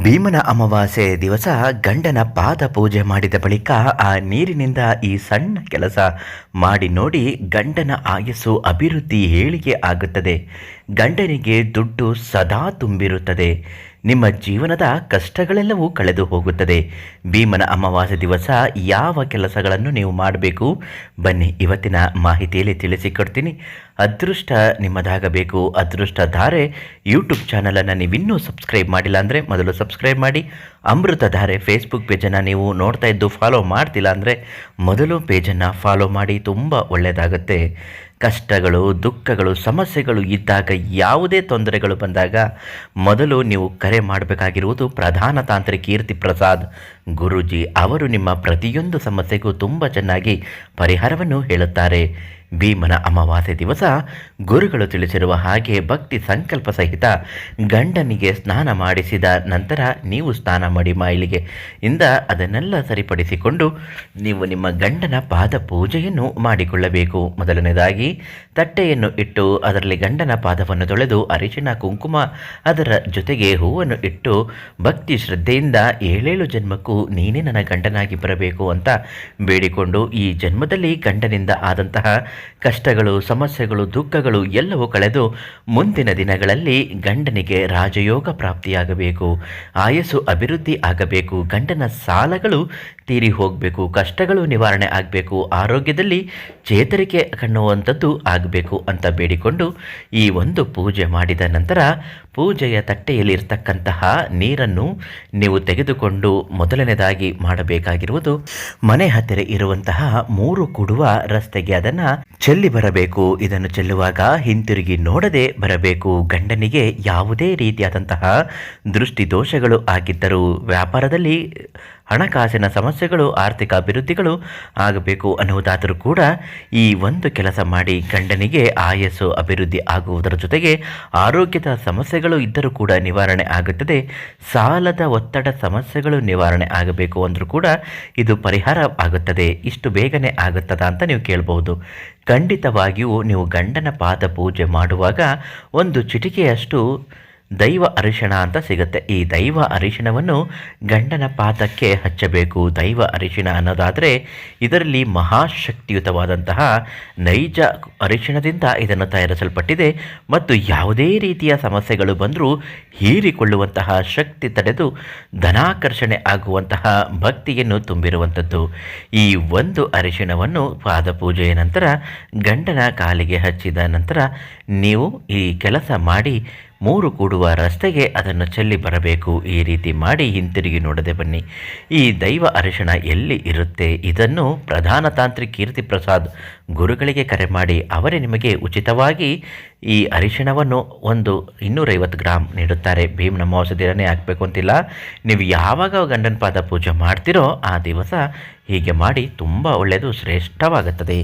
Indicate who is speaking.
Speaker 1: ಭೀಮನ ಅಮಾವಾಸ್ಯೆ ದಿವಸ ಗಂಡನ ಪಾದ ಪೂಜೆ ಮಾಡಿದ ಬಳಿಕ ಆ ನೀರಿನಿಂದ ಈ ಸಣ್ಣ ಕೆಲಸ ಮಾಡಿ ನೋಡಿ, ಗಂಡನ ಆಯಸ್ಸು ಅಭಿವೃದ್ಧಿ ಏಳಿಗೆ ಆಗುತ್ತದೆ. ಗಂಡನಿಗೆ ದುಡ್ಡು ಸದಾ ತುಂಬಿರುತ್ತದೆ. ನಿಮ್ಮ ಜೀವನದ ಕಷ್ಟಗಳೆಲ್ಲವೂ ಕಳೆದು ಹೋಗುತ್ತದೆ. ಭೀಮನ ಅಮಾವಾಸ್ಯೆ ದಿವಸ ಯಾವ ಕೆಲಸಗಳನ್ನು ನೀವು ಮಾಡಬೇಕು ಬನ್ನಿ ಇವತ್ತಿನ ಮಾಹಿತಿಯಲ್ಲಿ ತಿಳಿಸಿಕೊಡ್ತೀನಿ. ಅದೃಷ್ಟ ನಿಮ್ಮದಾಗಬೇಕು, ಅದೃಷ್ಟ ಧಾರೆ ಯೂಟ್ಯೂಬ್ ಚಾನಲನ್ನು ನೀವಿನ್ನೂ ಸಬ್ಸ್ಕ್ರೈಬ್ ಮಾಡಿಲ್ಲ ಅಂದರೆ ಮೊದಲು ಸಬ್ಸ್ಕ್ರೈಬ್ ಮಾಡಿ. ಅಮೃತಧಾರೆ ಫೇಸ್ಬುಕ್ ಪೇಜನ್ನು ನೀವು ನೋಡ್ತಾ ಇದ್ದು ಫಾಲೋ ಮಾಡ್ತಿಲ್ಲ ಅಂದರೆ ಮೊದಲು ಪೇಜನ್ನು ಫಾಲೋ ಮಾಡಿ, ತುಂಬ ಒಳ್ಳೆಯದಾಗುತ್ತೆ. ಕಷ್ಟಗಳು, ದುಃಖಗಳು, ಸಮಸ್ಯೆಗಳು ಇದ್ದಾಗ, ಯಾವುದೇ ತೊಂದರೆಗಳು ಬಂದಾಗ ಮೊದಲು ನೀವು ಕರೆ ಮಾಡಬೇಕಾಗಿರುವುದು ಪ್ರಧಾನ ತಾಂತ್ರಿಕ ಕೀರ್ತಿ ಪ್ರಸಾದ್ ಗುರೂಜಿ. ಅವರು ನಿಮ್ಮ ಪ್ರತಿಯೊಂದು ಸಮಸ್ಯೆಗೂ ತುಂಬ ಚೆನ್ನಾಗಿ ಪರಿಹಾರವನ್ನು ಹೇಳುತ್ತಾರೆ. ಭೀಮನ ಅಮಾವಾಸ್ಯೆ ದಿವಸ ಗುರುಗಳು ತಿಳಿಸಿರುವ ಹಾಗೆ ಭಕ್ತಿ ಸಂಕಲ್ಪ ಸಹಿತ ಗಂಡನಿಗೆ ಸ್ನಾನ ಮಾಡಿಸಿದ ನಂತರ ನೀವು ಸ್ನಾನ ಮಾಡಿ ಮೈಲಿಗೆ ಇಂದ ಅದನ್ನೆಲ್ಲ ಸರಿಪಡಿಸಿಕೊಂಡು ನೀವು ನಿಮ್ಮ ಗಂಡನ ಪಾದ ಪೂಜೆಯನ್ನು ಮಾಡಿಕೊಳ್ಳಬೇಕು. ಮೊದಲನೇದಾಗಿ ತಟ್ಟೆಯನ್ನು ಇಟ್ಟು ಅದರಲ್ಲಿ ಗಂಡನ ಪಾದವನ್ನು ತೊಳೆದು ಅರಿಶಿಣ ಕುಂಕುಮ ಅದರ ಜೊತೆಗೆ ಹೂವನ್ನು ಇಟ್ಟು ಭಕ್ತಿ ಶ್ರದ್ಧೆಯಿಂದ 7 ಜನ್ಮಕ್ಕೂ ನೀನೇ ನನ್ನ ಗಂಡನಾಗಿ ಬರಬೇಕು ಅಂತ ಬೇಡಿಕೊಂಡು, ಈ ಜನ್ಮದಲ್ಲಿ ಗಂಡನಿಂದ ಆದಂತಹ ಕಷ್ಟಗಳು, ಸಮಸ್ಯೆಗಳು, ದುಃಖಗಳು ಎಲ್ಲವೂ ಕಳೆದು ಮುಂದಿನ ದಿನಗಳಲ್ಲಿ ಗಂಡನಿಗೆ ರಾಜಯೋಗ ಪ್ರಾಪ್ತಿಯಾಗಬೇಕು, ಆಯಸ್ಸು ಅಭಿವೃದ್ಧಿ ಆಗಬೇಕು, ಗಂಡನ ಸಾಲಗಳು ತೀರಿ ಹೋಗಬೇಕು, ಕಷ್ಟಗಳು ನಿವಾರಣೆ ಆಗಬೇಕು, ಆರೋಗ್ಯದಲ್ಲಿ ಚೇತರಿಕೆ ಕಾಣುವಂಥದ್ದು ಆಗಬೇಕು ಅಂತ ಬೇಡಿಕೊಂಡು ಈ ಒಂದು ಪೂಜೆ ಮಾಡಿದ ನಂತರ ಪೂಜೆಯ ತಟ್ಟೆಯಲ್ಲಿರ್ತಕ್ಕಂತಹ ನೀರನ್ನು ನೀವು ತೆಗೆದುಕೊಂಡು ಮೊದಲನೇದಾಗಿ ಮಾಡಬೇಕಾಗಿರುವುದು ಮನೆ ಹತ್ತಿರ ಇರುವಂತಹ 3 ಕೂಡುವ ರಸ್ತೆಗೆ ಅದನ್ನು ಚೆಲ್ಲಿ ಬರಬೇಕು. ಇದನ್ನು ಚೆಲ್ಲುವಾಗ ಹಿಂತಿರುಗಿ ನೋಡದೆ ಬರಬೇಕು. ಗಂಡನಿಗೆ ಯಾವುದೇ ರೀತಿಯಾದಂತಹ ದೃಷ್ಟಿ ದೋಷಗಳು ಆಗಿದ್ದರೂ, ವ್ಯಾಪಾರದಲ್ಲಿ ಹಣಕಾಸಿನ ಸಮಸ್ಯೆಗಳು, ಆರ್ಥಿಕ ಅಭಿವೃದ್ಧಿಗಳು ಆಗಬೇಕು ಅನ್ನುವುದಾದರೂ ಕೂಡ ಈ ಒಂದು ಕೆಲಸ ಮಾಡಿ ಗಂಡನಿಗೆ ಆಯಸ್ಸು ಅಭಿವೃದ್ಧಿ ಆಗುವುದರ ಜೊತೆಗೆ ಆರೋಗ್ಯದ ಸಮಸ್ಯೆಗಳು ಇದ್ದರೂ ಕೂಡ ನಿವಾರಣೆ ಆಗುತ್ತದೆ. ಸಾಲದ ಒತ್ತಡ ಸಮಸ್ಯೆಗಳು ನಿವಾರಣೆ ಆಗಬೇಕು ಅಂದರೂ ಕೂಡ ಇದು ಪರಿಹಾರ ಆಗುತ್ತದೆ. ಇಷ್ಟು ಬೇಗನೆ ಆಗುತ್ತದಾ ಅಂತ ನೀವು ಕೇಳಬಹುದು. ಖಂಡಿತವಾಗಿಯೂ ನೀವು ಗಂಡನ ಪಾದ ಪೂಜೆ ಮಾಡುವಾಗ ಒಂದು ಚಿಟಿಕೆಯಷ್ಟು ದೈವ ಅರಿಶಿಣ ಅಂತ ಸಿಗುತ್ತೆ. ಈ ದೈವ ಅರಿಶಿಣವನ್ನು ಗಂಡನ ಪಾದಕ್ಕೆ ಹಚ್ಚಬೇಕು. ದೈವ ಅರಿಶಿಣ ಅನ್ನೋದಾದರೆ ಇದರಲ್ಲಿ ಮಹಾಶಕ್ತಿಯುತವಾದಂತಹ ನೈಜ ಅರಿಶಿಣದಿಂದ ಇದನ್ನು ತಯಾರಿಸಲ್ಪಟ್ಟಿದೆ ಮತ್ತು ಯಾವುದೇ ರೀತಿಯ ಸಮಸ್ಯೆಗಳು ಬಂದರೂ ಹೀರಿಕೊಳ್ಳುವಂತಹ ಶಕ್ತಿ ತಡೆದು ಧನಾಕರ್ಷಣೆ ಆಗುವಂತಹ ಭಕ್ತಿಯನ್ನು ತುಂಬಿರುವಂಥದ್ದು. ಈ ಒಂದು ಅರಿಶಿಣವನ್ನು ಪಾದಪೂಜೆಯ ನಂತರ ಗಂಡನ ಕಾಲಿಗೆ ಹಚ್ಚಿದ ನಂತರ ನೀವು ಈ ಕೆಲಸ ಮಾಡಿ 3 ಕೂಡುವ ರಸ್ತೆಗೆ ಅದನ್ನು ಚೆಲ್ಲಿ ಬರಬೇಕು. ಈ ರೀತಿ ಮಾಡಿ ಹಿಂತಿರುಗಿ ನೋಡದೆ ಬನ್ನಿ. ಈ ದೈವ ಅರಿಶಿಣ ಎಲ್ಲಿ ಇರುತ್ತೆ ಇದನ್ನು ಪ್ರಧಾನ ತಾಂತ್ರಿಕ ಕೀರ್ತಿ ಪ್ರಸಾದ್ ಗುರುಗಳಿಗೆ ಕರೆ ಮಾಡಿ ಅವರೇ ನಿಮಗೆ ಉಚಿತವಾಗಿ ಈ ಅರಿಶಿಣವನ್ನು 250 ಗ್ರಾಮ್ ನೀಡುತ್ತಾರೆ. ಭೀಮನ ಅಮಾವಾಸ್ಯೆ ದಿನನೇ ಹಾಕಬೇಕು ಅಂತಿಲ್ಲ. ನೀವು ಯಾವಾಗ ಗಂಡನ ಪಾದ ಪೂಜೆ ಮಾಡ್ತೀರೋ ಆ ದಿವಸ ಹೀಗೆ ಮಾಡಿ, ತುಂಬ ಒಳ್ಳೆಯದು, ಶ್ರೇಷ್ಠವಾಗುತ್ತದೆ.